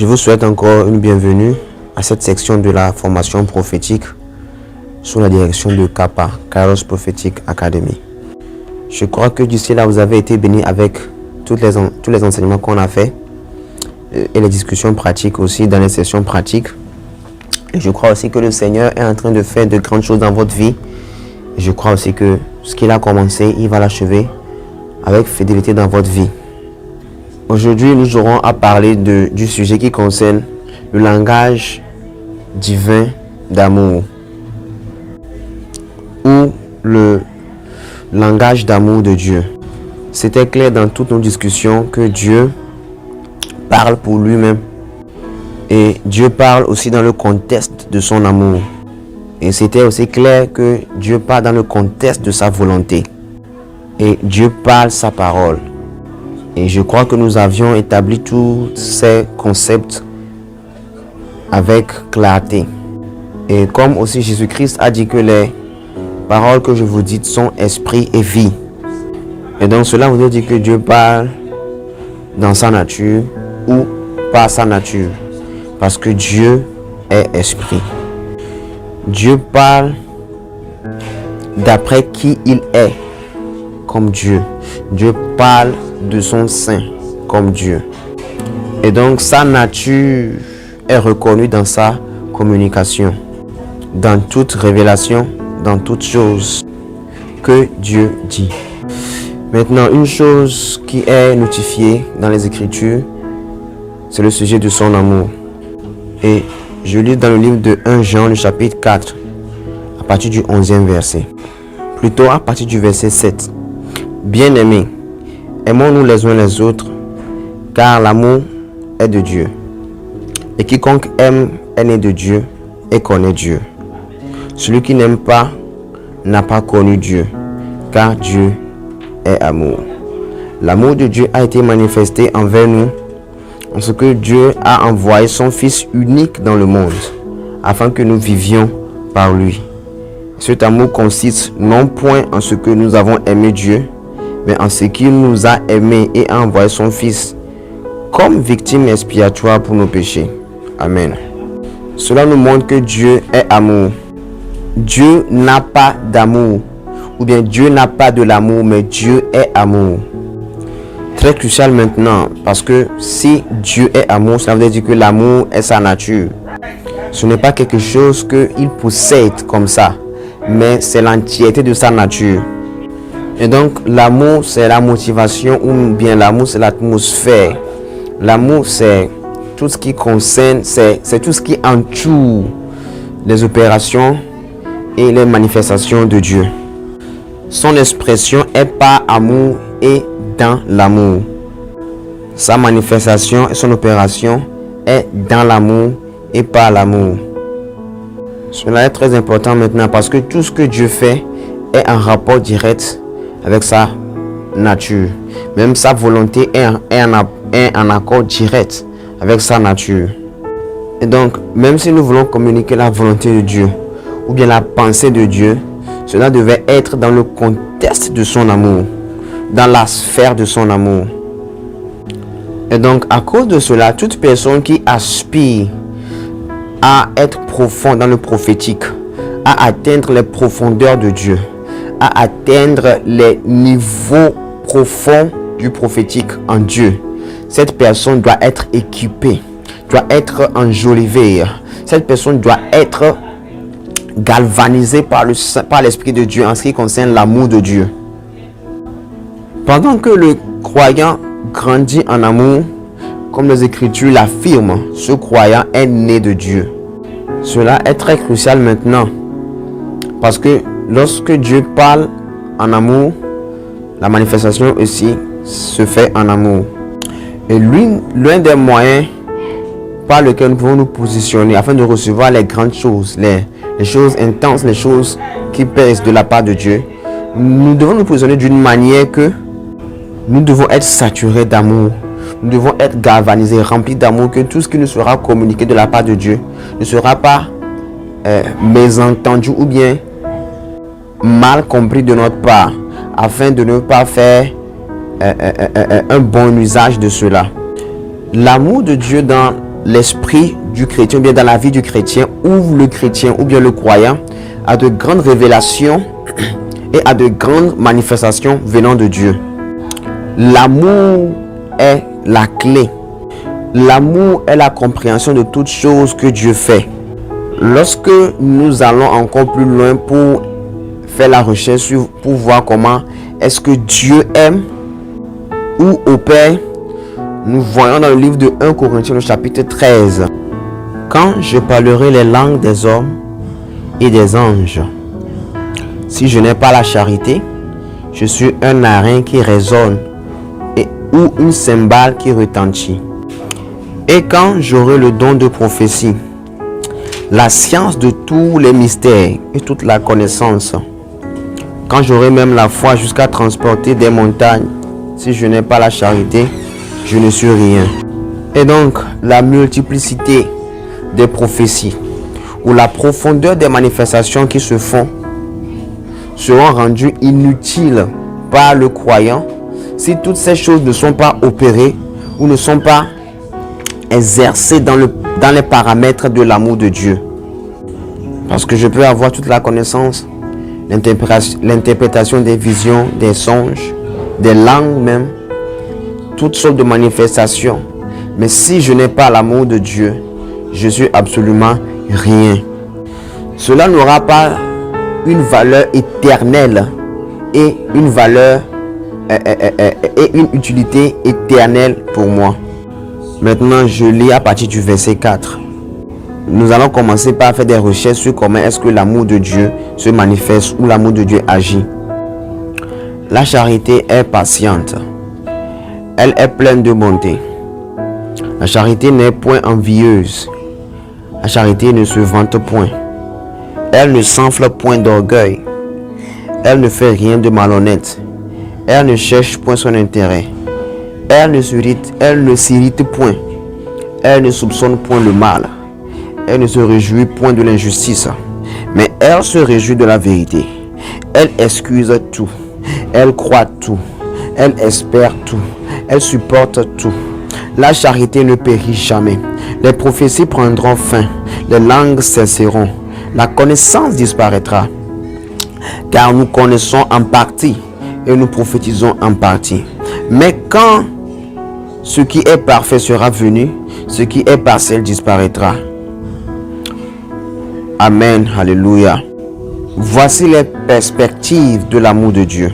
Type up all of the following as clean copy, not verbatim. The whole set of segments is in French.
Je vous souhaite encore une bienvenue à cette section de la formation prophétique sous la direction de Kappa, Kairos Prophetic Academy. Je crois que d'ici là, vous avez été bénis avec tous les enseignements qu'on a fait et les discussions pratiques aussi dans les sessions pratiques. Et je crois aussi que le Seigneur est en train de faire de grandes choses dans votre vie. Et je crois aussi que ce qu'il a commencé, il va l'achever avec fidélité dans votre vie. Aujourd'hui, nous aurons à parler du sujet qui concerne le langage divin d'amour ou le langage d'amour de Dieu. C'était clair dans toutes nos discussions que Dieu parle pour lui-même et Dieu parle aussi dans le contexte de son amour. Et c'était aussi clair que Dieu parle dans le contexte de sa volonté et Dieu parle sa parole. Et je crois que nous avions établi tous ces concepts avec clarté. Et comme aussi Jésus-Christ a dit que les paroles que je vous dis sont esprit et vie. Et donc cela voudrait dire que Dieu parle dans sa nature ou par sa nature. Parce que Dieu est esprit. Dieu parle d'après qui il est comme Dieu. Dieu parle de son sein comme Dieu. Et donc sa nature est reconnue dans sa communication, dans toute révélation, dans toute chose que Dieu dit. Maintenant, une chose qui est notifiée dans les Écritures, c'est le sujet de son amour. Et je lis dans le livre de 1 Jean, le chapitre 4, à partir du 11e verset. Plutôt à partir du verset 7. Bien-aimés, aimons-nous les uns les autres, car l'amour est de Dieu. Et quiconque aime est né de Dieu et connaît Dieu. Celui qui n'aime pas n'a pas connu Dieu, car Dieu est amour. L'amour de Dieu a été manifesté envers nous, en ce que Dieu a envoyé son Fils unique dans le monde, afin que nous vivions par lui. Cet amour consiste non point en ce que nous avons aimé Dieu, mais en ce qu'il nous a aimés et a envoyé son Fils comme victime expiatoire pour nos péchés. Amen. Cela nous montre que Dieu est amour. Dieu n'a pas d'amour, ou bien Dieu n'a pas de l'amour, mais Dieu est amour. Très crucial maintenant, parce que si Dieu est amour, ça veut dire que l'amour est sa nature. Ce n'est pas quelque chose qu'il possède comme ça, mais c'est l'entièreté de sa nature. Et donc l'amour, c'est la motivation, ou bien l'amour, c'est l'atmosphère. L'amour, c'est tout ce qui concerne, c'est tout ce qui entoure les opérations et les manifestations de Dieu. Son expression est par amour et dans l'amour. Sa manifestation et son opération est dans l'amour et par l'amour. Cela est très important maintenant parce que tout ce que Dieu fait est en rapport direct avec sa nature. Même sa volonté est en accord direct avec sa nature. Et donc, même si nous voulons communiquer la volonté de Dieu ou bien la pensée de Dieu, cela devait être dans le contexte de son amour, dans la sphère de son amour. Et donc, à cause de cela, toute personne qui aspire à être profond dans le prophétique, à atteindre les profondeurs de Dieu, à atteindre les niveaux profonds du prophétique en Dieu, cette personne doit être équipée, doit être enjolivée. Cette personne doit être galvanisée par l'Esprit de Dieu en ce qui concerne l'amour de Dieu. Pendant que le croyant grandit en amour, comme les Écritures l'affirment, ce croyant est né de Dieu. Cela est très crucial maintenant, parce que lorsque Dieu parle en amour, la manifestation aussi se fait en amour. Et l'un des moyens par lesquels nous pouvons nous positionner afin de recevoir les grandes choses, les choses intenses, les choses qui pèsent de la part de Dieu, nous devons nous positionner d'une manière que nous devons être saturés d'amour. Nous devons être galvanisés, remplis d'amour, que tout ce qui nous sera communiqué de la part de Dieu ne sera pas mésentendu ou bien mal compris de notre part, afin de ne pas faire un bon usage de cela. L'amour de Dieu dans l'esprit du chrétien, ou bien dans la vie du chrétien, ouvre le chrétien ou bien le croyant à de grandes révélations et à de grandes manifestations venant de Dieu. L'amour est la clé. L'amour est la compréhension de toutes choses que Dieu fait. Lorsque nous allons encore plus loin pour faire la recherche, pour voir comment est-ce que Dieu aime ou opère, nous voyons dans le livre de 1 Corinthiens, le chapitre 13. Quand je parlerai les langues des hommes et des anges, si je n'ai pas la charité, je suis un narin qui résonne ou une cymbale qui retentit. Et quand j'aurai le don de prophétie, la science de tous les mystères et toute la connaissance, quand j'aurai même la foi jusqu'à transporter des montagnes, si je n'ai pas la charité, je ne suis rien. Et donc, la multiplicité des prophéties ou la profondeur des manifestations qui se font seront rendues inutiles par le croyant si toutes ces choses ne sont pas opérées ou ne sont pas exercées dans les paramètres de l'amour de Dieu. Parce que je peux avoir toute la connaissance, l'interprétation des visions, des songes, des langues même, toutes sortes de manifestations. Mais si je n'ai pas l'amour de Dieu, je suis absolument rien. Cela n'aura pas une valeur éternelle et une valeur et une utilité éternelle pour moi. Maintenant, je lis à partir du verset 4. Nous allons commencer par faire des recherches sur comment est-ce que l'amour de Dieu se manifeste ou l'amour de Dieu agit. La charité est patiente. Elle est pleine de bonté. La charité n'est point envieuse. La charité ne se vante point. Elle ne s'enfle point d'orgueil. Elle ne fait rien de malhonnête. Elle ne cherche point son intérêt. Elle ne s'irrite point. Elle ne soupçonne point le mal. Elle ne se réjouit point de l'injustice, mais elle se réjouit de la vérité. Elle excuse tout. Elle croit tout. Elle espère tout. Elle supporte tout. La charité ne périt jamais. Les prophéties prendront fin. Les langues cesseront. La connaissance disparaîtra. Car nous connaissons en partie et nous prophétisons en partie. Mais quand ce qui est parfait sera venu, ce qui est partiel disparaîtra. Amen. Alléluia. Voici les perspectives de l'amour de Dieu.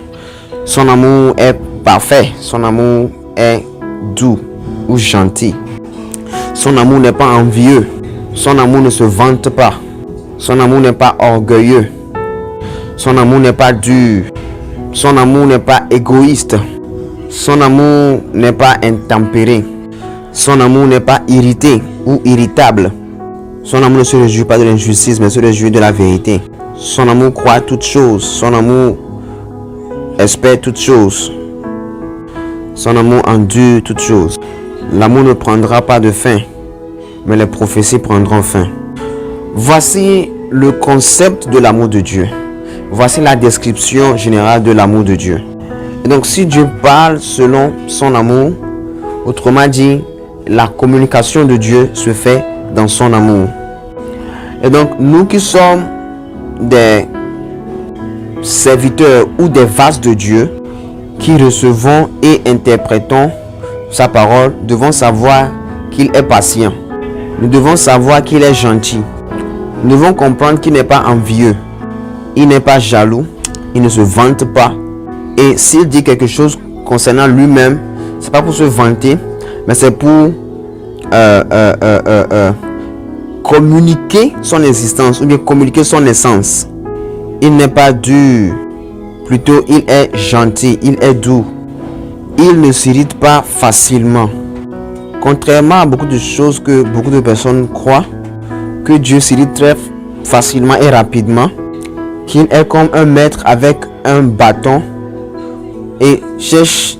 Son amour est parfait. Son amour est doux ou gentil. Son amour n'est pas envieux. Son amour ne se vante pas. Son amour n'est pas orgueilleux. Son amour n'est pas dur. Son amour n'est pas égoïste. Son amour n'est pas intempéré. Son amour n'est pas irrité ou irritable. Son amour ne se réjouit pas de l'injustice, mais se réjouit de la vérité. Son amour croit toutes choses. Son amour espère toutes choses. Son amour endure toutes choses. L'amour ne prendra pas de fin, mais les prophéties prendront fin. Voici le concept de l'amour de Dieu. Voici la description générale de l'amour de Dieu. Et donc, si Dieu parle selon son amour, autrement dit, la communication de Dieu se fait dans son amour. Et donc, nous qui sommes des serviteurs ou des vases de Dieu, qui recevons et interprétons sa parole, devons savoir qu'il est patient. Nous devons savoir qu'il est gentil. Nous devons comprendre qu'il n'est pas envieux. Il n'est pas jaloux. Il ne se vante pas. Et s'il dit quelque chose concernant lui-même, c'est pas pour se vanter, mais c'est pour communiquer son existence ou bien communiquer son essence. Il n'est pas dur. Plutôt, il est gentil. Il est doux. Il ne s'irrite pas facilement. Contrairement à beaucoup de choses que beaucoup de personnes croient, que Dieu s'irrite très facilement et rapidement, qu'il est comme un maître avec un bâton et cherche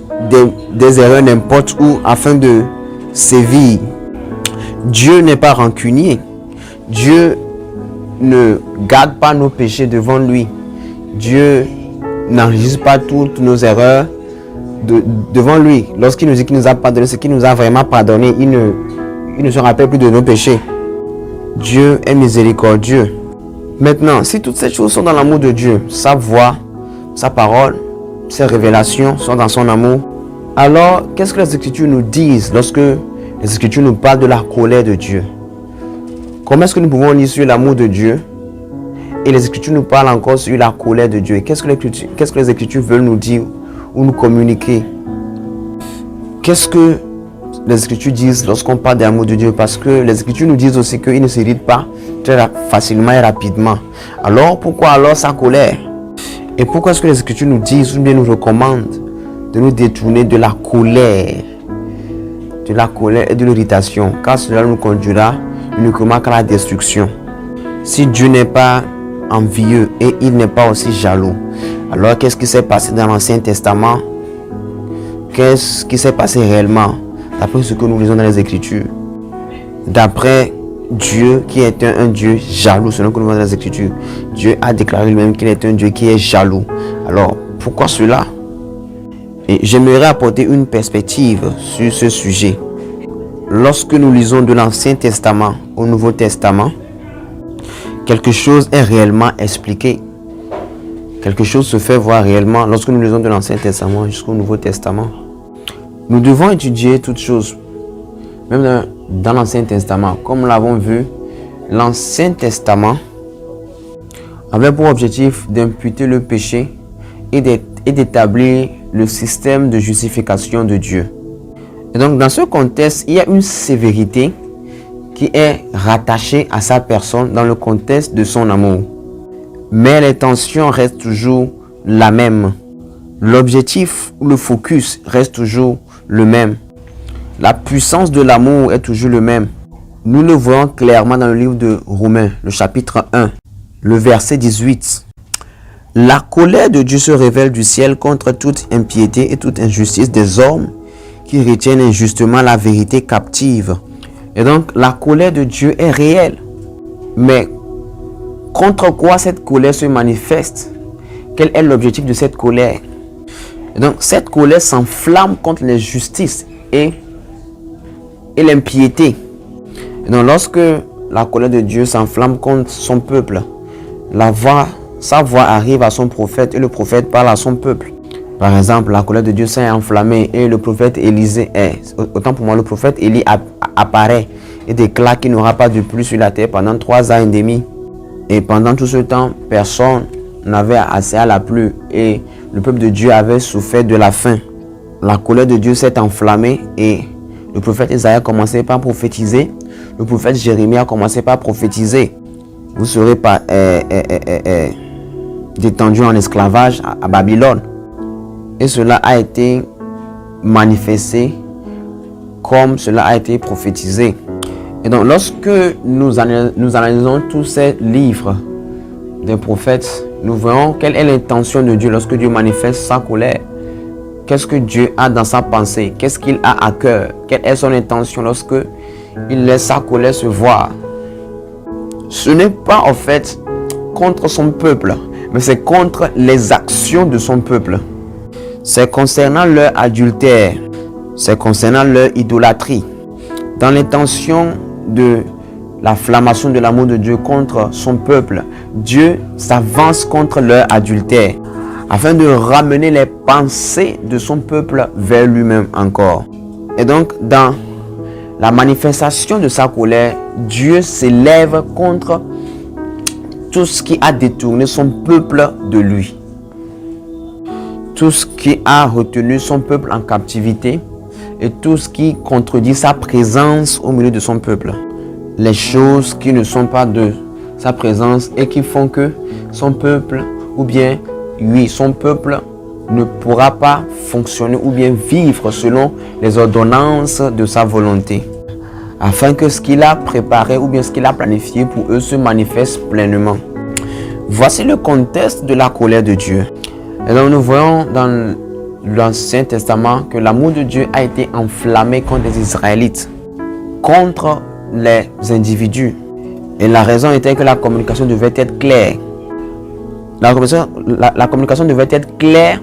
des erreurs n'importe où afin de sévir. Dieu n'est pas rancunier. Dieu ne garde pas nos péchés devant lui. Dieu n'enregistre pas toutes nos erreurs devant lui. Lorsqu'il nous dit qu'il nous a pardonné, ce qu'il nous a vraiment pardonné, il Il ne se rappelle plus de nos péchés. Dieu est miséricordieux. Maintenant, si toutes ces choses sont dans l'amour de Dieu, sa voix, sa parole, ses révélations sont dans son amour, alors qu'est-ce que les Écritures nous disent lorsque les Écritures nous parlent de la colère de Dieu? Comment est-ce que nous pouvons lire sur l'amour de Dieu et les Écritures nous parlent encore sur la colère de Dieu? Qu'est-ce que les Écritures veulent nous dire ou nous communiquer? Qu'est-ce que les Écritures disent lorsqu'on parle de l'amour de Dieu? Parce que les Écritures nous disent aussi qu'il ne s'irrite pas très facilement et rapidement. Alors pourquoi alors sa colère? Et pourquoi est-ce que les Écritures nous disent ou bien nous recommandent de nous détourner de la colère et de l'irritation, car cela nous conduira uniquement à la destruction? Si Dieu n'est pas envieux et il n'est pas aussi jaloux, alors qu'est-ce qui s'est passé dans l'Ancien Testament? Qu'est-ce qui s'est passé réellement d'après ce que nous lisons dans les Écritures? D'après Dieu qui est un Dieu jaloux, selon ce que nous voyons dans les Écritures, Dieu a déclaré lui-même qu'il est un Dieu qui est jaloux. Alors pourquoi cela? Et j'aimerais apporter une perspective sur ce sujet. Lorsque nous lisons de l'Ancien Testament au Nouveau Testament, quelque chose est réellement expliqué. Quelque chose se fait voir réellement lorsque nous lisons de l'Ancien Testament jusqu'au Nouveau Testament. Nous devons étudier toutes choses, même dans l'Ancien Testament. Comme nous l'avons vu, l'Ancien Testament avait pour objectif d'imputer le péché et d'établir le système de justification de Dieu. Et donc, dans ce contexte, il y a une sévérité qui est rattachée à sa personne dans le contexte de son amour. Mais l'intention reste toujours la même. L'objectif ou le focus reste toujours le même. La puissance de l'amour est toujours le même. Nous le voyons clairement dans le livre de Romains, le chapitre 1, le verset 18. La colère de Dieu se révèle du ciel contre toute impiété et toute injustice des hommes qui retiennent injustement la vérité captive. Et donc, la colère de Dieu est réelle. Mais contre quoi cette colère se manifeste? Quel est l'objectif de cette colère? Et donc, cette colère s'enflamme contre l'injustice et l'impiété. Et donc, lorsque la colère de Dieu s'enflamme contre son peuple, sa voix arrive à son prophète et le prophète parle à son peuple. Par exemple, la colère de Dieu s'est enflammée et le prophète Élisée, autant pour moi, le prophète Élie apparaît et déclare qu'il n'y aura pas de pluie sur la terre pendant 3 ans et demi. Et pendant tout ce temps, personne n'avait assez à la pluie et le peuple de Dieu avait souffert de la faim. La colère de Dieu s'est enflammée et le prophète Isaïe a commencé par prophétiser. Le prophète Jérémie a commencé par prophétiser. Vous serez détendu en esclavage à Babylone. Et cela a été manifesté comme cela a été prophétisé. Et donc, lorsque nous analysons tous ces livres des prophètes, nous voyons quelle est l'intention de Dieu lorsque Dieu manifeste sa colère. Qu'est-ce que Dieu a dans sa pensée? Qu'est-ce qu'il a à cœur? Quelle est son intention lorsque il laisse sa colère se voir? Ce n'est pas en fait contre son peuple, mais c'est contre les actions de son peuple. C'est concernant leur adultère, c'est concernant leur idolâtrie. Dans l'intention de la flammation de l'amour de Dieu contre son peuple, Dieu s'avance contre leur adultère afin de ramener les pensées de son peuple vers lui-même encore. Et donc, dans la manifestation de sa colère, Dieu s'élève contre tout ce qui a détourné son peuple de lui. Tout ce qui a retenu son peuple en captivité et tout ce qui contredit sa présence au milieu de son peuple. Les choses qui ne sont pas de sa présence et qui font que son peuple, ou bien lui, son peuple ne pourra pas fonctionner ou bien vivre selon les ordonnances de sa volonté, afin que ce qu'il a préparé ou bien ce qu'il a planifié pour eux se manifeste pleinement. Voici le contexte de la colère de Dieu. Et donc nous voyons dans l'Ancien Testament que l'amour de Dieu a été enflammé contre les Israélites, contre les individus. Et la raison était que la communication devait être claire. La communication devait être claire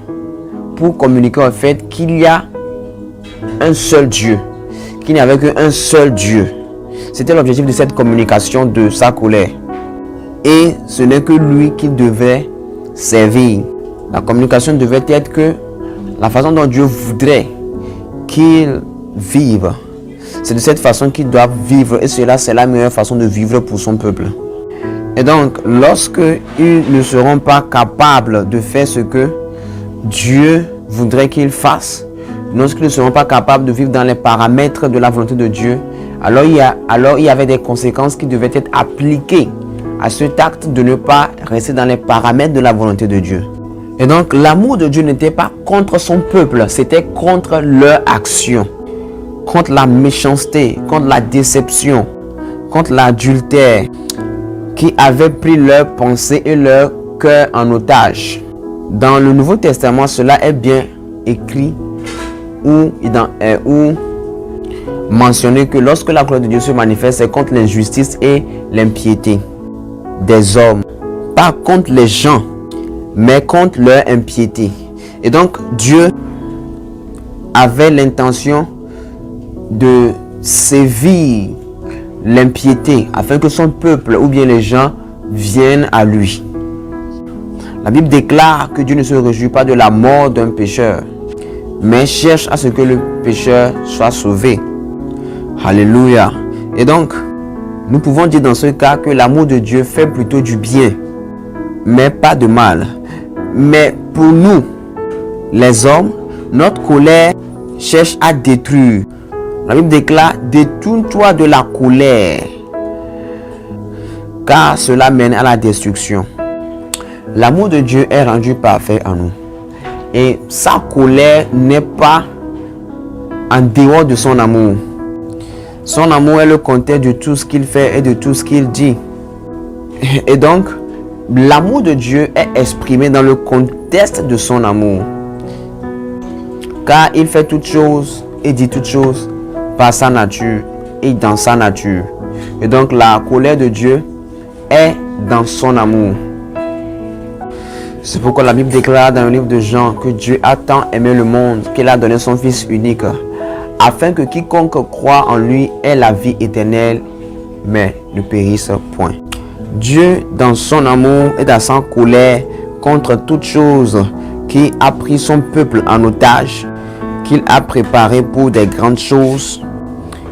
pour communiquer au fait qu'il y a un seul Dieu, qu'il n'y avait qu'un seul Dieu. C'était l'objectif de cette communication de sa colère. Et ce n'est que lui qu'il devait servir. La communication devait être que la façon dont Dieu voudrait qu'il vive, c'est de cette façon qu'il doit vivre. Et cela, c'est la meilleure façon de vivre pour son peuple. Et donc, lorsque ils ne seront pas capables de faire ce que Dieu voudrait qu'ils fassent, lorsqu'ils ne seront pas capables de vivre dans les paramètres de la volonté de Dieu, alors il y avait des conséquences qui devaient être appliquées à cet acte de ne pas rester dans les paramètres de la volonté de Dieu. Et donc, l'amour de Dieu n'était pas contre son peuple, c'était contre leur action, contre la méchanceté, contre la déception, contre l'adultère, qui avaient pris leurs pensées et leur cœur en otage. Dans le Nouveau Testament, cela est bien écrit ou mentionné que lorsque la gloire de Dieu se manifeste, c'est contre l'injustice et l'impiété des hommes. Pas contre les gens, mais contre leur impiété. Et donc, Dieu avait l'intention de sévir l'impiété afin que son peuple ou bien les gens viennent à lui. La Bible déclare que Dieu ne se réjouit pas de la mort d'un pécheur, mais cherche à ce que le pécheur soit sauvé. Alléluia. Et donc, nous pouvons dire dans ce cas que l'amour de Dieu fait plutôt du bien, mais pas de mal. Mais pour nous, les hommes, notre colère cherche à détruire. La Bible déclare: détourne-toi de la colère, car cela mène à la destruction. L'amour de Dieu est rendu parfait en nous. Et sa colère n'est pas en dehors de son amour. Son amour est le contexte de tout ce qu'il fait et de tout ce qu'il dit. Et donc, l'amour de Dieu est exprimé dans le contexte de son amour. Car il fait toutes choses et dit toutes choses par sa nature et dans sa nature. Et donc, la colère de Dieu est dans son amour. C'est pourquoi la Bible déclare dans le livre de Jean que Dieu a tant aimé le monde qu'il a donné son Fils unique, afin que quiconque croit en lui ait la vie éternelle, mais ne périsse point. Dieu, dans son amour et dans sa colère contre toute chose, qui a pris son peuple en otage, qu'il a préparé pour des grandes choses,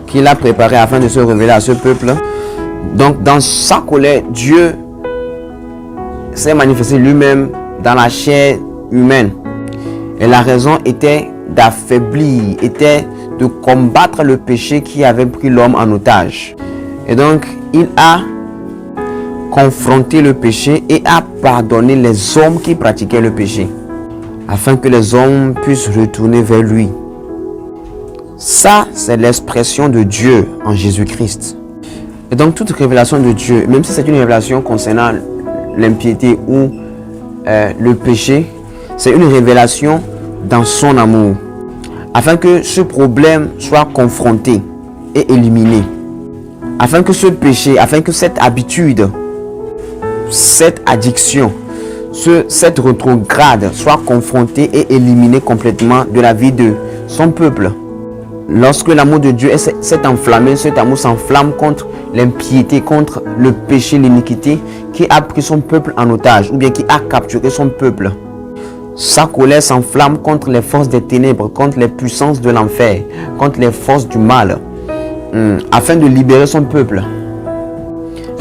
qu'il a préparé afin de se révéler à ce peuple. Donc, dans sa colère, Dieu s'est manifesté lui-même dans la chair humaine. Et la raison était d'affaiblir, était de combattre le péché qui avait pris l'homme en otage. Et donc, il a confronté le péché et a pardonné les hommes qui pratiquaient le péché, afin que les hommes puissent retourner vers lui. Ça, c'est l'expression de Dieu en Jésus-Christ. Et donc, toute révélation de Dieu, même si c'est une révélation concernant l'impiété ou le péché, c'est une révélation dans son amour, afin que ce problème soit confronté et éliminé, afin que ce péché, afin que cette habitude, cette addiction, cette rétrograde soit confrontée et éliminée complètement de la vie de son peuple. Lorsque l'amour de Dieu s'est enflammé, cet amour s'enflamme contre l'impiété, contre le péché, l'iniquité qui a pris son peuple en otage ou bien qui a capturé son peuple. Sa colère s'enflamme contre les forces des ténèbres, contre les puissances de l'enfer, contre les forces du mal, afin de libérer son peuple.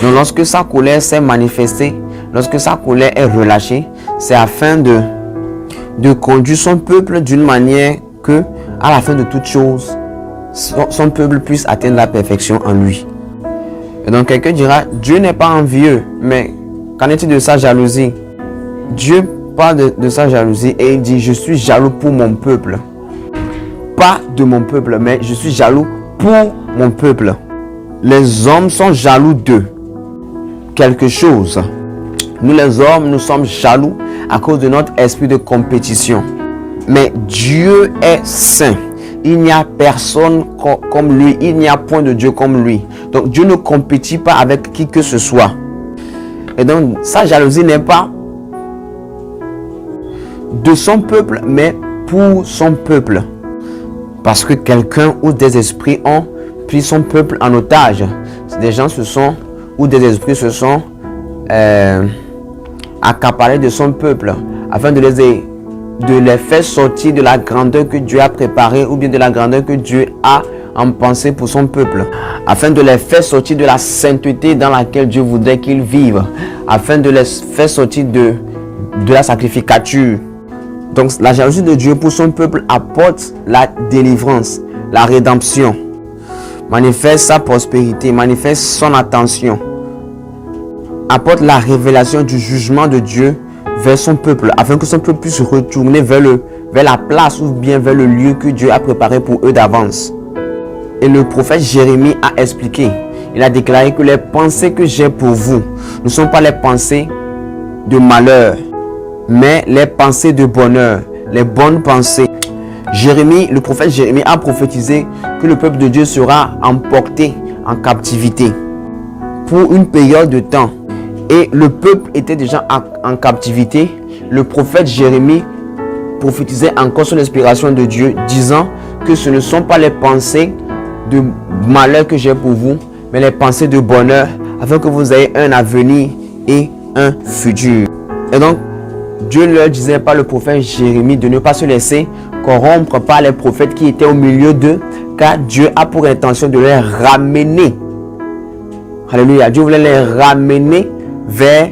Donc lorsque sa colère s'est manifestée, lorsque sa colère est relâchée, c'est afin de conduire son peuple d'une manière que, à la fin de toute chose, son peuple puisse atteindre la perfection en lui. Et donc quelqu'un dira: Dieu n'est pas envieux, mais qu'en est-il de sa jalousie? Dieu parle de sa jalousie et il dit: je suis jaloux pour mon peuple. Pas de mon peuple, mais je suis jaloux pour mon peuple. Les hommes sont jaloux de quelque chose. Nous les hommes, nous sommes jaloux à cause de notre esprit de compétition. Mais Dieu est saint. Il n'y a personne comme lui. Il n'y a point de Dieu comme lui. Donc Dieu ne compétit pas avec qui que ce soit. Et donc sa jalousie n'est pas de son peuple, mais pour son peuple. Parce que quelqu'un ou des esprits ont pris son peuple en otage. des gens se sont, ou des esprits se sont accaparés de son peuple, afin de les faire sortir de la grandeur que Dieu a préparée, ou bien de la grandeur que Dieu a en pensée pour son peuple, afin de les faire sortir de la sainteté dans laquelle Dieu voudrait qu'ils vivent, afin de les faire sortir de la sacrificature. Donc la jalousie de Dieu pour son peuple apporte la délivrance, la rédemption, manifeste sa prospérité, manifeste son attention, apporte la révélation du jugement de Dieu vers son peuple, afin que son peuple puisse retourner vers la place ou bien vers le lieu que Dieu a préparé pour eux d'avance. Et le prophète Jérémie a expliqué, il a déclaré que les pensées que j'ai pour vous ne sont pas les pensées de malheur, mais les pensées de bonheur, les bonnes pensées. Le prophète Jérémie a prophétisé que le peuple de Dieu sera emporté en captivité pour une période de temps. Et le peuple était déjà en captivité. Le prophète Jérémie prophétisait encore sur l'inspiration de Dieu, disant que ce ne sont pas les pensées de malheur que j'ai pour vous, mais les pensées de bonheur, afin que vous ayez un avenir et un futur. Et donc, Dieu leur disait par le prophète Jérémie de ne pas se laisser corrompre par les prophètes qui étaient au milieu d'eux, car Dieu a pour intention de les ramener. Alléluia. Dieu voulait les ramener vers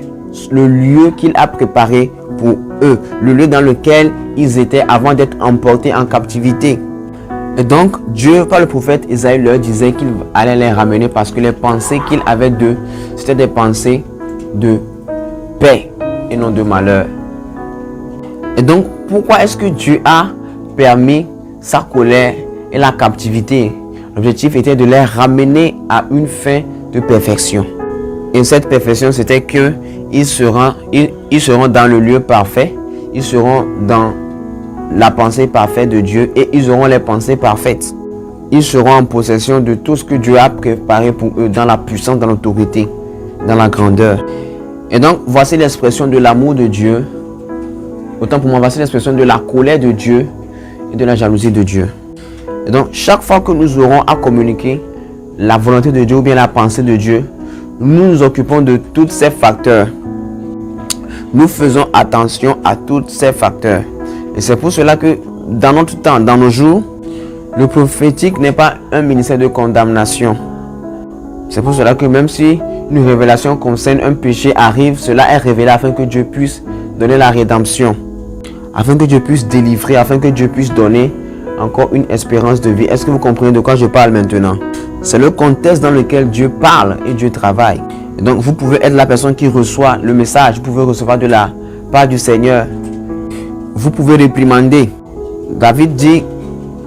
le lieu qu'il a préparé pour eux, le lieu dans lequel ils étaient avant d'être emportés en captivité. Et donc, Dieu, par le prophète Isaïe, leur disait qu'il allait les ramener parce que les pensées qu'il avait d'eux, c'était des pensées de paix et non de malheur. Et donc, pourquoi est-ce que Dieu a permis sa colère et la captivité? L'objectif était de les ramener à une fin de perfection. Et cette perfection, c'était qu'ils seront dans le lieu parfait, ils seront dans la pensée parfaite de Dieu et ils auront les pensées parfaites. Ils seront en possession de tout ce que Dieu a préparé pour eux, dans la puissance, dans l'autorité, dans la grandeur. Et donc, voici l'expression de l'amour de Dieu. Autant pour moi, voici l'expression de la colère de Dieu et de la jalousie de Dieu. Et donc, chaque fois que nous aurons à communiquer la volonté de Dieu ou bien la pensée de Dieu, nous nous occupons de tous ces facteurs. Nous faisons attention à tous ces facteurs. Et c'est pour cela que dans notre temps, dans nos jours, le prophétique n'est pas un ministère de condamnation. C'est pour cela que même si une révélation concerne un péché arrive, cela est révélé afin que Dieu puisse donner la rédemption, afin que Dieu puisse délivrer, afin que Dieu puisse donner encore une espérance de vie. Est-ce que vous comprenez de quoi je parle maintenant? C'est le contexte dans lequel Dieu parle et Dieu travaille. Et donc vous pouvez être la personne qui reçoit le message, vous pouvez recevoir de la part du Seigneur. Vous pouvez réprimander. David dit,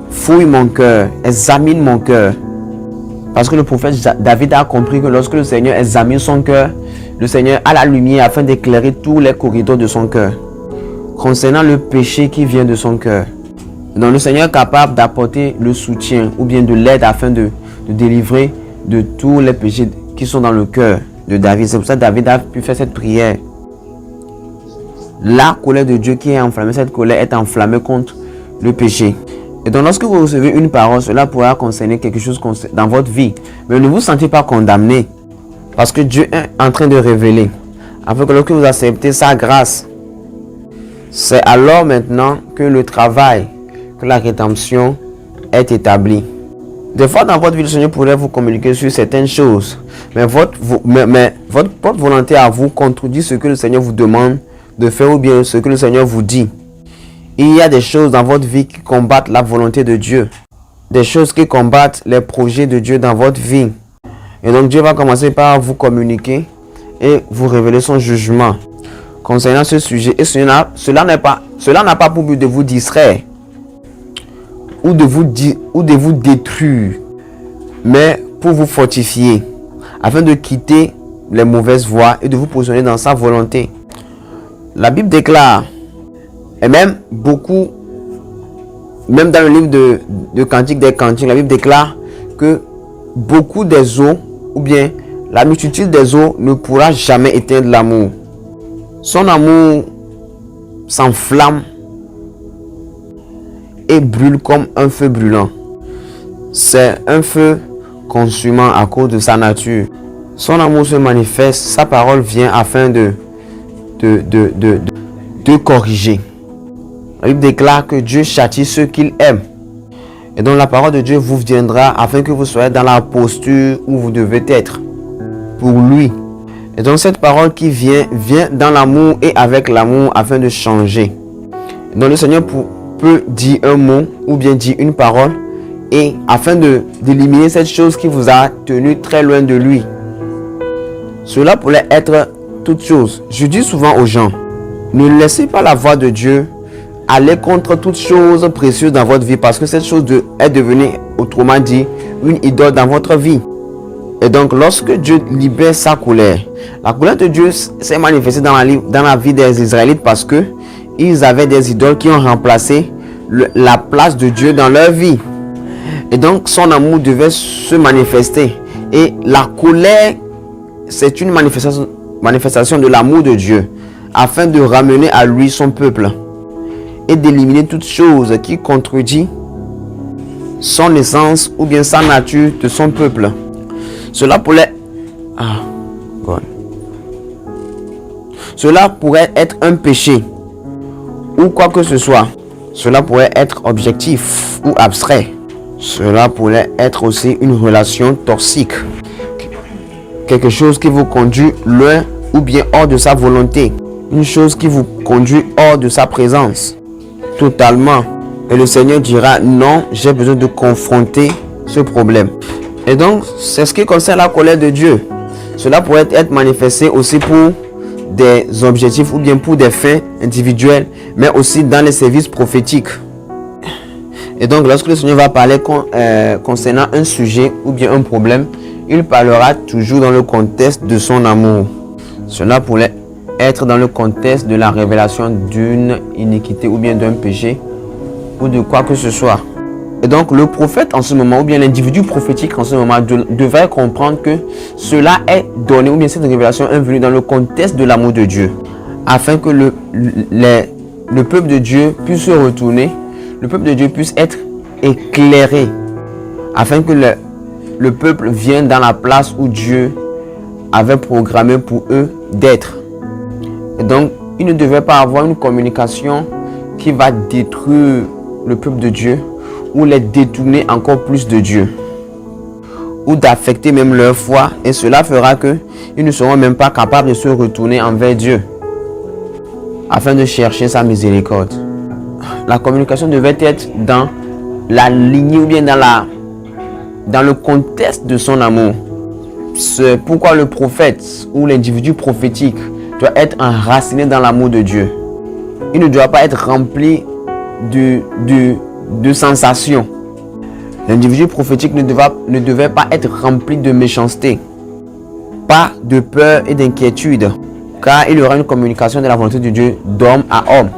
fouille mon cœur, examine mon cœur. Parce que le prophète David a compris que lorsque le Seigneur examine son cœur, le Seigneur a la lumière afin d'éclairer tous les corridors de son cœur. Concernant le péché qui vient de son cœur. Donc le Seigneur est capable d'apporter le soutien ou bien de l'aide afin de délivrer de tous les péchés qui sont dans le cœur de David. C'est pour ça que David a pu faire cette prière. La colère de Dieu qui est enflammée, cette colère est enflammée contre le péché. Et donc lorsque vous recevez une parole, cela pourra concerner quelque chose dans votre vie. Mais ne vous sentez pas condamné. Parce que Dieu est en train de révéler. Afin que lorsque vous acceptez sa grâce, c'est alors maintenant que le travail, que la rédemption est établie. Des fois dans votre vie, le Seigneur pourrait vous communiquer sur certaines choses. Mais votre propre volonté à vous contredit ce que le Seigneur vous demande de faire ou bien ce que le Seigneur vous dit. Il y a des choses dans votre vie qui combattent la volonté de Dieu. Des choses qui combattent les projets de Dieu dans votre vie. Et donc Dieu va commencer par vous communiquer et vous révéler son jugement concernant ce sujet. Et cela n'a pas pour but de vous distraire ou de vous détruire, mais pour vous fortifier afin de quitter les mauvaises voies et de vous positionner dans sa volonté. La Bible déclare, et même dans le livre de Cantique des Cantiques, la Bible déclare que beaucoup des eaux, ou bien la multitude des eaux ne pourra jamais éteindre l'amour. Son amour s'enflamme et brûle comme un feu brûlant. C'est un feu consumant à cause de sa nature. Son amour se manifeste, sa parole vient afin de corriger. La Bible déclare que Dieu châtie ceux qu'il aime. Et donc la parole de Dieu vous viendra afin que vous soyez dans la posture où vous devez être pour lui. Et donc cette parole qui vient dans l'amour et avec l'amour afin de changer. Et donc le Seigneur peut dire un mot ou bien dire une parole et afin d'éliminer cette chose qui vous a tenu très loin de lui. Cela pourrait être toute chose. Je dis souvent aux gens, ne laissez pas la voix de Dieu aller contre toute chose précieuse dans votre vie parce que cette chose est devenue, autrement dit, une idole dans votre vie. Et donc, lorsque Dieu libère sa colère, la colère de Dieu s'est manifestée dans la vie des Israélites parce que ils avaient des idoles qui ont remplacé la place de Dieu dans leur vie. Et donc, son amour devait se manifester. Et la colère, c'est une manifestation de l'amour de Dieu afin de ramener à lui son peuple et d'éliminer toute chose qui contredit son essence ou bien sa nature de son peuple. Cela pourrait être un péché ou quoi que ce soit. Cela pourrait être objectif ou abstrait. Cela pourrait être aussi une relation toxique. Quelque chose qui vous conduit loin ou bien hors de sa volonté. Une chose qui vous conduit hors de sa présence. Totalement. Et le Seigneur dira non, j'ai besoin de confronter ce problème. Et donc, c'est ce qui concerne la colère de Dieu. Cela pourrait être manifesté aussi pour des objectifs ou bien pour des fins individuelles, mais aussi dans les services prophétiques. Et donc, lorsque le Seigneur va parler concernant un sujet ou bien un problème, il parlera toujours dans le contexte de son amour. Cela pourrait être dans le contexte de la révélation d'une iniquité ou bien d'un péché ou de quoi que ce soit. Et donc le prophète en ce moment ou bien l'individu prophétique en ce moment devrait comprendre que cela est donné ou bien cette révélation est venue dans le contexte de l'amour de Dieu afin que le peuple de Dieu puisse se retourner, le peuple de Dieu puisse être éclairé afin que le peuple vienne dans la place où Dieu avait programmé pour eux d'être. Et donc, il ne devait pas avoir une communication qui va détruire le peuple de Dieu ou les détourner encore plus de Dieu ou d'affecter même leur foi, et cela fera que ils ne seront même pas capables de se retourner envers Dieu afin de chercher sa miséricorde. La communication devait être dans la lignée ou bien dans le contexte de son amour. C'est pourquoi le prophète ou l'individu prophétique doit être enraciné dans l'amour de Dieu. Il ne doit pas être rempli de sensations. L'individu prophétique ne devait pas être rempli de méchanceté, pas de peur et d'inquiétude, car il y aura une communication de la volonté de Dieu d'homme à homme.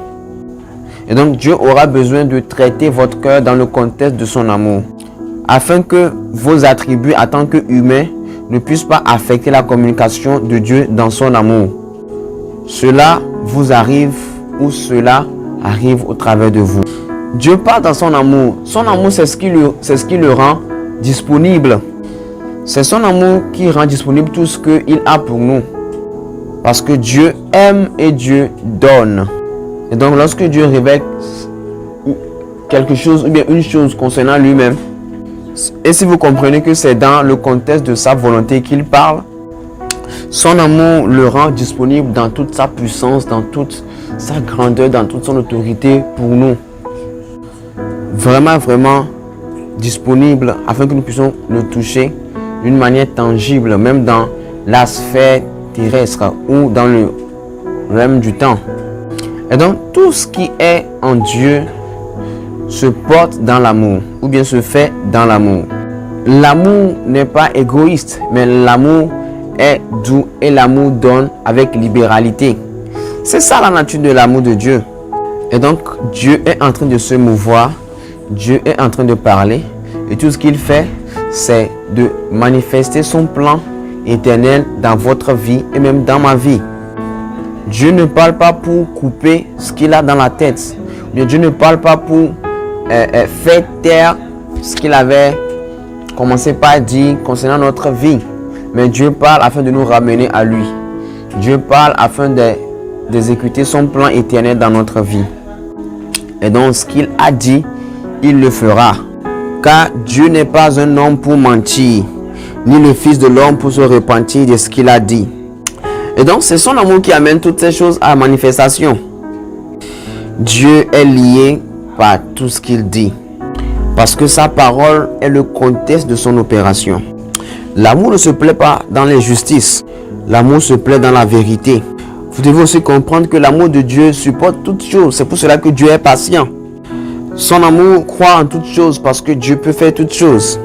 Et donc Dieu aura besoin de traiter votre cœur dans le contexte de son amour, afin que vos attributs en tant qu'humains ne puissent pas affecter la communication de Dieu dans son amour. Cela vous arrive ou cela arrive au travers de vous. Dieu parle dans son amour. Son amour, c'est ce qui le rend disponible. C'est son amour qui rend disponible tout ce qu'il a pour nous. Parce que Dieu aime et Dieu donne. Et donc, lorsque Dieu révèle quelque chose ou bien une chose concernant lui-même, et si vous comprenez que c'est dans le contexte de sa volonté qu'il parle, son amour le rend disponible dans toute sa puissance, dans toute sa grandeur, dans toute son autorité pour nous. Vraiment, vraiment disponible afin que nous puissions le toucher d'une manière tangible, même dans la sphère terrestre ou dans le règne du temps. Et donc, tout ce qui est en Dieu se porte dans l'amour ou bien se fait dans l'amour. L'amour n'est pas égoïste, mais l'amour est doux et l'amour donne avec libéralité. C'est ça la nature de l'amour de Dieu. Et donc, Dieu est en train de se mouvoir, Dieu est en train de parler, et tout ce qu'il fait, c'est de manifester son plan éternel dans votre vie et même dans ma vie. Dieu ne parle pas pour couper ce qu'il a dans la tête. Dieu ne parle pas pour faire taire ce qu'il avait commencer par dire concernant notre vie. Mais Dieu parle afin de nous ramener à lui. Dieu parle afin d'exécuter son plan éternel dans notre vie. Et donc ce qu'il a dit, il le fera. Car Dieu n'est pas un homme pour mentir, ni le fils de l'homme pour se repentir de ce qu'il a dit. Et donc c'est son amour qui amène toutes ces choses à manifestation. Dieu est lié par tout ce qu'il dit. Parce que sa parole est le contexte de son opération. L'amour ne se plaît pas dans l'injustice. L'amour se plaît dans la vérité. Vous devez aussi comprendre que l'amour de Dieu supporte toutes choses. C'est pour cela que Dieu est patient. Son amour croit en toutes choses parce que Dieu peut faire toutes choses.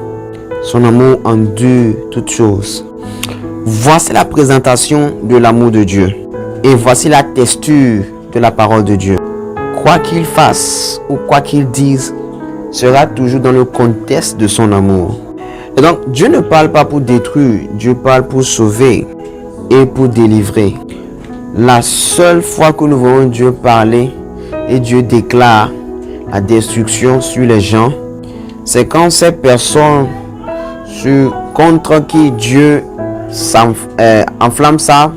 Son amour endure toutes choses. Voici la présentation de l'amour de Dieu. Et voici la texture de la parole de Dieu. Quoi qu'il fasse ou quoi qu'il dise, sera toujours dans le contexte de son amour. Et donc, Dieu ne parle pas pour détruire, Dieu parle pour sauver et pour délivrer. La seule fois que nous voyons Dieu parler et Dieu déclare la destruction sur les gens, c'est quand ces personnes contre qui Dieu enflamme sa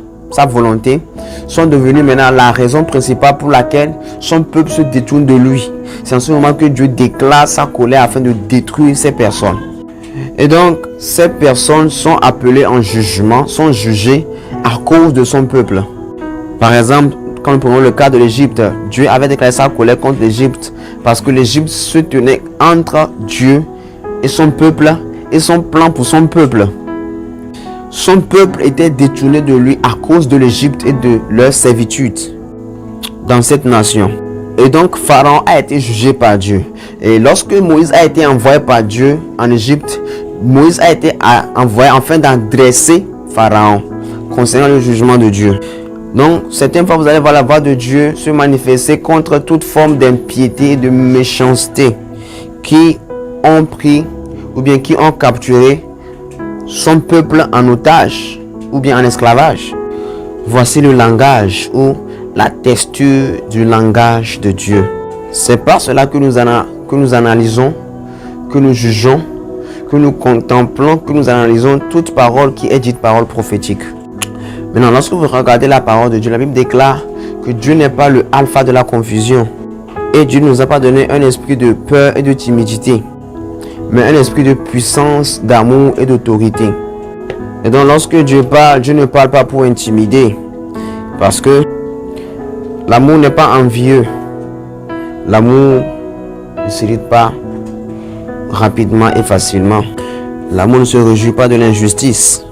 volonté sont devenues maintenant la raison principale pour laquelle son peuple se détourne de lui. C'est en ce moment que Dieu déclare sa colère afin de détruire ces personnes. Et donc, ces personnes sont appelées en jugement, sont jugées à cause de son peuple. Par exemple, quand nous prenons le cas de l'Égypte, Dieu avait déclaré sa colère contre l'Égypte parce que l'Égypte se tenait entre Dieu et son peuple et son plan pour son peuple. Son peuple était détourné de lui à cause de l'Égypte et de leur servitude dans cette nation. Et donc Pharaon a été jugé par Dieu. Et lorsque Moïse a été envoyé par Dieu en Égypte, Moïse a été envoyé afin d'adresser Pharaon concernant le jugement de Dieu. Donc certaines fois vous allez voir la voix de Dieu se manifester contre toute forme d'impiété et de méchanceté qui ont pris ou bien qui ont capturé son peuple en otage ou bien en esclavage. Voici le langage ou la texture du langage de Dieu. C'est par cela que nous analysons, que nous jugeons, que nous contemplons, que nous analysons toute parole qui est dite parole prophétique. Maintenant, lorsque vous regardez la parole de Dieu, la Bible déclare que Dieu n'est pas le alpha de la confusion. Et Dieu ne nous a pas donné un esprit de peur et de timidité, mais un esprit de puissance, d'amour et d'autorité. Et donc lorsque Dieu parle, Dieu ne parle pas pour intimider. Parce que l'amour n'est pas envieux. L'amour ne s'irrite pas rapidement et facilement. L'amour ne se réjouit pas de l'injustice.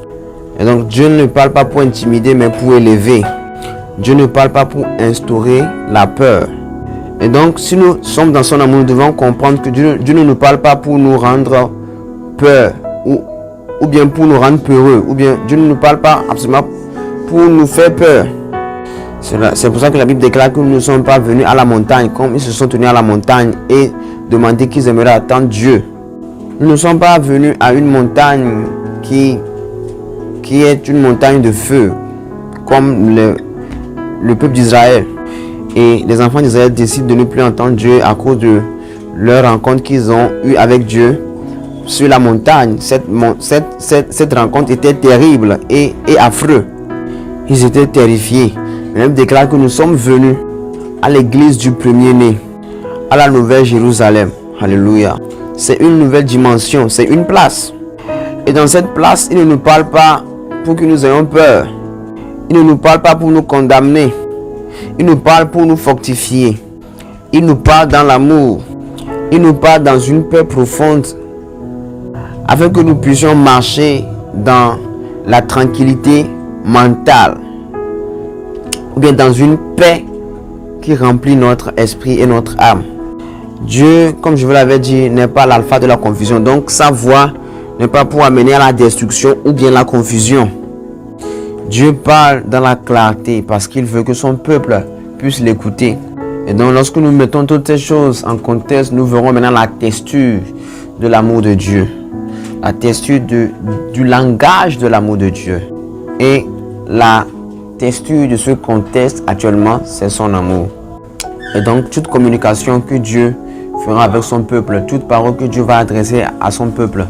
Et donc Dieu ne parle pas pour intimider, mais pour élever. Dieu ne parle pas pour instaurer la peur. Et donc si nous sommes dans son amour, nous devons comprendre que Dieu ne nous parle pas pour nous rendre peur ou bien pour nous rendre peureux, ou bien Dieu ne nous parle pas absolument pour nous faire peur. C'est pour ça que la Bible déclare que nous ne sommes pas venus à la montagne comme ils se sont tenus à la montagne et demandé qu'ils aimeraient attendre Dieu. Nous ne sommes pas venus à une montagne qui est une montagne de feu comme le peuple d'Israël. Et les enfants d'Israël décident de ne plus entendre Dieu à cause de leur rencontre qu'ils ont eue avec Dieu sur la montagne. Cette rencontre était terrible et affreuse. Ils étaient terrifiés. La Bible déclare que nous sommes venus à l'église du premier-né, à la nouvelle Jérusalem. Alléluia. C'est une nouvelle dimension, c'est une place. Et dans cette place, il ne nous parle pas pour que nous ayons peur. Il ne nous parle pas pour nous condamner. Il nous parle pour nous fortifier. Il nous parle dans l'amour. Il nous parle dans une paix profonde afin que nous puissions marcher dans la tranquillité mentale ou bien dans une paix qui remplit notre esprit et notre âme. Dieu, comme je vous l'avais dit, n'est pas l'alpha de la confusion. Donc sa voix n'est pas pour amener à la destruction ou bien la confusion. Dieu parle dans la clarté parce qu'il veut que son peuple puisse l'écouter. Et donc lorsque nous mettons toutes ces choses en contexte, nous verrons maintenant la texture de l'amour de Dieu. La texture du langage de l'amour de Dieu. Et la texture de ce contexte actuellement, c'est son amour. Et donc toute communication que Dieu fera avec son peuple, toute parole que Dieu va adresser à son peuple,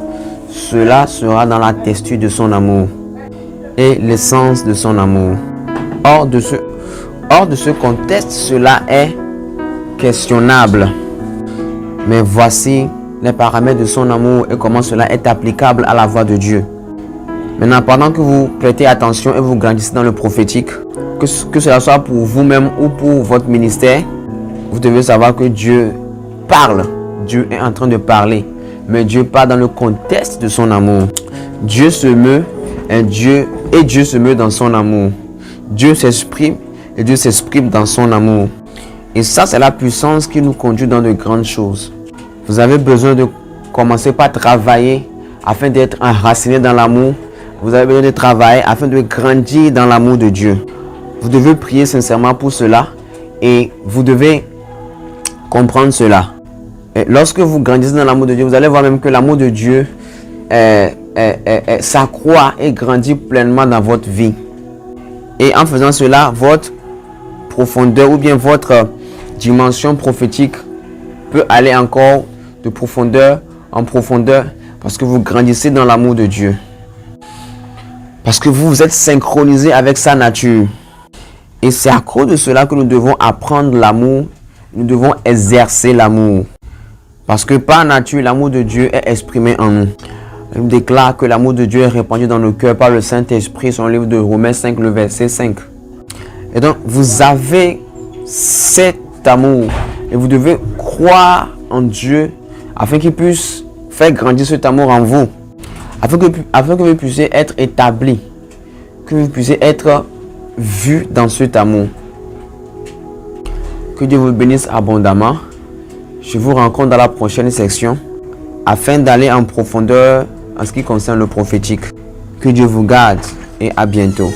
cela sera dans la texture de son amour et l'essence de son amour. Hors de ce contexte, cela est questionnable. Mais voici les paramètres de son amour et comment cela est applicable à la voix de Dieu. Maintenant, pendant que vous prêtez attention et vous grandissez dans le prophétique, que cela soit pour vous-même ou pour votre ministère, vous devez savoir que Dieu parle. Dieu est en train de parler. Mais Dieu parle dans le contexte de son amour. Dieu se meut et Dieu se meut dans son amour. Dieu s'exprime et Dieu s'exprime dans son amour. Et ça, c'est la puissance qui nous conduit dans de grandes choses. Vous avez besoin de commencer par travailler afin d'être enraciné dans l'amour. Vous avez besoin de travailler afin de grandir dans l'amour de Dieu. Vous devez prier sincèrement pour cela et vous devez comprendre cela. Et lorsque vous grandissez dans l'amour de Dieu, vous allez voir même que l'amour de Dieu s'accroît et grandit pleinement dans votre vie. Et en faisant cela, votre profondeur ou bien votre dimension prophétique peut aller encore de profondeur en profondeur parce que vous grandissez dans l'amour de Dieu. Parce que vous êtes synchronisé avec sa nature. Et c'est à cause de cela que nous devons apprendre l'amour. Nous devons exercer l'amour. Parce que par nature, l'amour de Dieu est exprimé en nous. Il déclare que l'amour de Dieu est répandu dans nos cœurs par le Saint-Esprit, sur le livre de Romains 5, le verset 5. Et donc, vous avez cet amour. Et vous devez croire en Dieu afin qu'il puisse faire grandir cet amour en vous. Afin que vous puissiez être établi. Que vous puissiez être vu dans cet amour. Que Dieu vous bénisse abondamment. Je vous rencontre dans la prochaine section afin d'aller en profondeur en ce qui concerne le prophétique. Que Dieu vous garde et à bientôt.